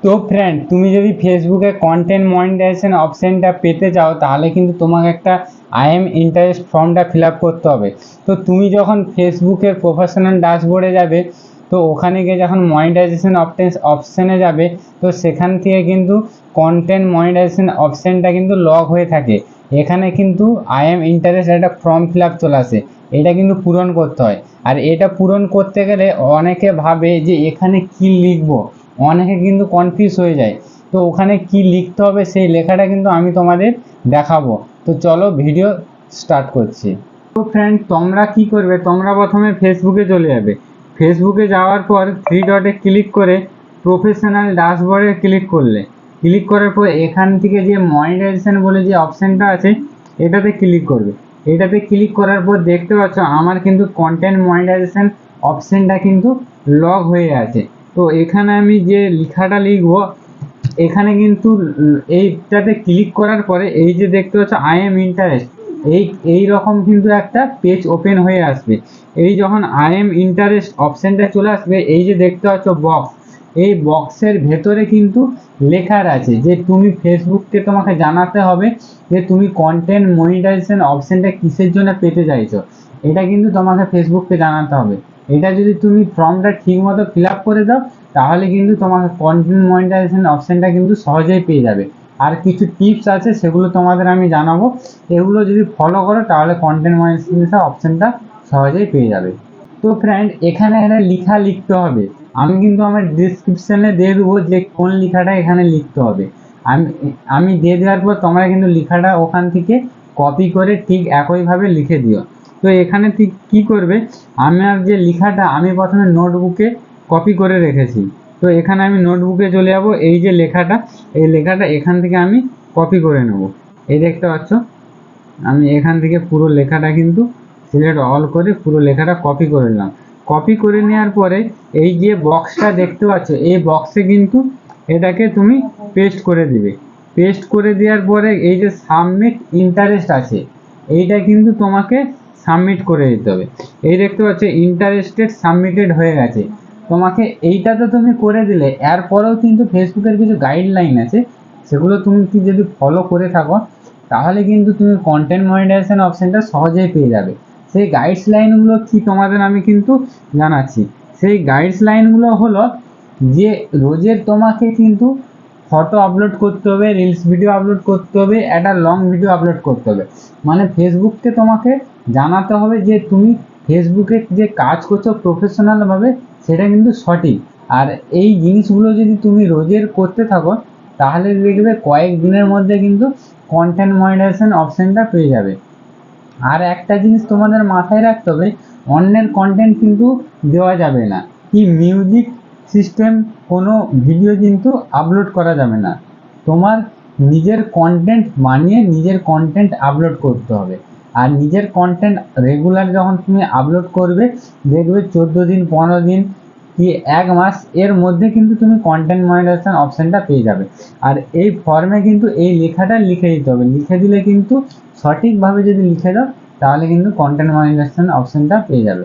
তো ফ্রেন্ড, তুমি যদি ফেসবুকে কন্টেন্ট মনিটাইজেশন অপশনটা পেতে চাও তাহলে কিন্তু তোমাকে একটা আই এম ইন্টারেস্ট ফর্মটা ফিল আপ করতে হবে। তো তুমি যখন ফেসবুকের প্রফেশনাল ড্যাশবোর্ডে যাবে, তো ওখানে গিয়ে যখন মনিটাইজেশন অপশানে যাবে, তো সেখান থেকে কিন্তু কন্টেন্ট মনিটাইজেশন অপশানটা কিন্তু লক হয়ে থাকে। এখানে কিন্তু আই এম ইন্টারেস্ট একটা ফর্ম ফিল আপ চলে আসে, এটা কিন্তু পূরণ করতে হয়। আর এটা পূরণ করতে গেলে অনেকে ভাবে যে এখানে কি লিখবো, অনেকে কিন্তু কনফিউজ হয়ে যায়। তো ওখানে কি লিখতে হবে সেই লেখাটা কিন্তু আমি তোমাদের দেখাবো। তো চলো ভিডিও স্টার্ট করছি। তো ফ্রেন্ড, তোমরা কি করবে, তোমরা প্রথমে ফেসবুকে চলে যাবে। ফেসবুকে যাওয়ার পর থ্রি ডটে ক্লিক করে প্রফেশনাল ড্যাশবোর্ডে ক্লিক করলে, ক্লিক করার পর এখান থেকে যে মনিটাইজেশন বলে যে অপশানটা আছে এটাতে ক্লিক করবে। এটাতে ক্লিক করার পর দেখতে পাচ্ছ আমার কিন্তু কন্টেন্ট মনিটাইজেশন অপশানটা কিন্তু লক হয়ে আছে। তো এখানে আমি যে লেখাটা লিখবো, এখানে কিন্তু এইটাতে ক্লিক করার পরে এই যে দেখতে পাচ্ছ আই এম ইন্টারেস্ট, এই রকম কিন্তু একটা পেজ ওপেন হয়ে আসবে। এই যখন আই এম ইন্টারেস্ট অপশানটা চলে আসবে, এই যে দেখতে পাচ্ছ বক্স, এই বক্সের ভেতরে কিন্তু লেখার আছে যে তুমি ফেসবুককে তোমাকে জানাতে হবে যে তুমি কন্টেন্ট মনিটাইজেশন অপশানটা কিসের জন্য পেতে চাইছো। এটা কিন্তু তোমাকে ফেসবুককে জানাতে হবে। এটা যদি তুমি ফর্মটা ঠিক মতো ফিল আপ করে দাও তাহলে কিন্তু তোমাকে কন্টেন্ট মনিটাইজেশন অপশানটা কিন্তু সহজেই পেয়ে যাবে। আর কিছু টিপস আছে সেগুলো তোমাদের আমি জানাবো, এগুলো যদি ফলো করো তাহলে কন্টেন্ট মনিটাইজেশন অপশানটা সহজেই পেয়ে যাবে। তো ফ্রেন্ড, এখানে একটা লেখা লিখতে হবে। আমি কিন্তু আমার ডিসক্রিপশানে দিয়ে দেবো যে কোন লেখাটা এখানে লিখতে হবে। আমি আমি দিয়ে দেওয়ার পর তোমরা কিন্তু লেখাটা ওখান থেকে কপি করে ঠিক একইভাবে লিখে দিও। তো এখানে ঠিক কী করবে, আমার যে লেখাটা আমি প্রথমে নোটবুকে কপি করে রেখেছি। তো এখানে আমি নোটবুকে চলে যাব, এই যে লেখাটা, এই লেখাটা এখান থেকে আমি কপি করে নেব। এই দেখতে পাচ্ছ আমি এখান থেকে পুরো লেখাটা কিন্তু সিলেক্ট অল করে পুরো লেখাটা কপি করে নিলাম। কপি করে নেওয়ার পরে এই যে বক্সটা দেখতে পাচ্ছ, এই বক্সে কিন্তু এটাকে তুমি পেস্ট করে দিবে। পেস্ট করে দেওয়ার পরে এই যে সাবমিট ইন্টারেস্ট আছে, এইটা কিন্তু তোমাকে সাবমিট করে দিতে হবে। এই দেখতে পাচ্ছ ইন্টারেস্টেড সাবমিটেড হয়ে গেছে। তোমাকে এইটা তো তুমি করে দিলে, এরপরেও কিন্তু ফেসবুকের কিছু গাইডলাইন আছে, সেগুলো তুমি কি যদি ফলো করে থাকো তাহলে কিন্তু তুমি কন্টেন্ট মনিটাইজেশন অপশানটা সহজেই পেয়ে যাবে। সেই গাইডলাইনগুলো কি তোমাদের আমি কিন্তু জানাচ্ছি। সেই গাইডলাইনগুলো হলো যে রোজের তোমাকে কিন্তু ফটো আপলোড করতে হবে, রিলস ভিডিও আপলোড করতে হবে, একটা লং ভিডিও আপলোড করতে হবে। মানে ফেসবুককে তোমাকে জানাতে হবে যে তুমি ফেসবুকে যে কাজ করছো প্রফেশনালভাবে সেটা কিন্তু সঠিক। আর এই জিনিসগুলো যদি তুমি রোজের করতে থাকো তাহলে দেখবে কয়েক দিনের মধ্যে কিন্তু কন্টেন্ট মনিটাইজেশন অপশানটা পেয়ে যাবে। আর একটা জিনিস তোমাদের মাথায় রাখতে হবে, অন্যের কন্টেন্ট কিন্তু দেওয়া যাবে না। কি মিউজিক সিস্টেম কোনো ভিডিও কিন্তু আপলোড করা যাবে না। তোমার নিজের কন্টেন্ট বানিয়ে নিজের কন্টেন্ট আপলোড করতে হবে। আর নিজের কন্টেন্ট রেগুলার যখন তুমি আপলোড করবে দেখবে 14 দিন 15 দিন কি 1 মাস এর মধ্যে কিন্তু তুমি কন্টেন্ট মনিটাইজেশন অপশানটা পেয়ে যাবে। আর এই ফর্মে কিন্তু এই লেখাটা লিখে দিতে হবে। লিখে দিলে কিন্তু সঠিকভাবে যদি লিখে দাও তাহলে কিন্তু কন্টেন্ট মনিটাইজেশন অপশানটা পেয়ে যাবে।